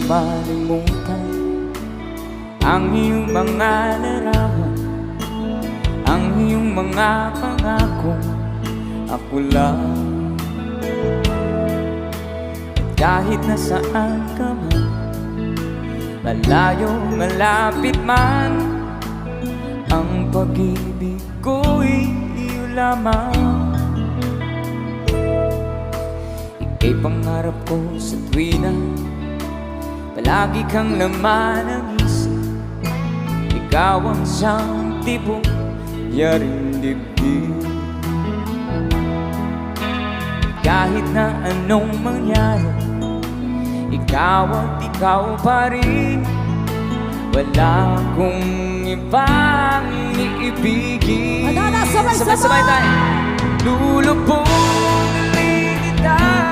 malimutan ang iyong mga larawan, ang iyong mga pangako. Ako lang, kahit nasaan ka man, malayo, malapit man, ang pag-ibig ko'y iyo lamang. Ika'y pangarap ko sa tuwina, palagi kang laman ng isip. Ikaw ang siyang tipong yaring dibdib. Kahit na anong mangyari, ikaw at ikaw pa rin. Wala akong ibang iibigin. Sabay-sabay tayo. Lulubog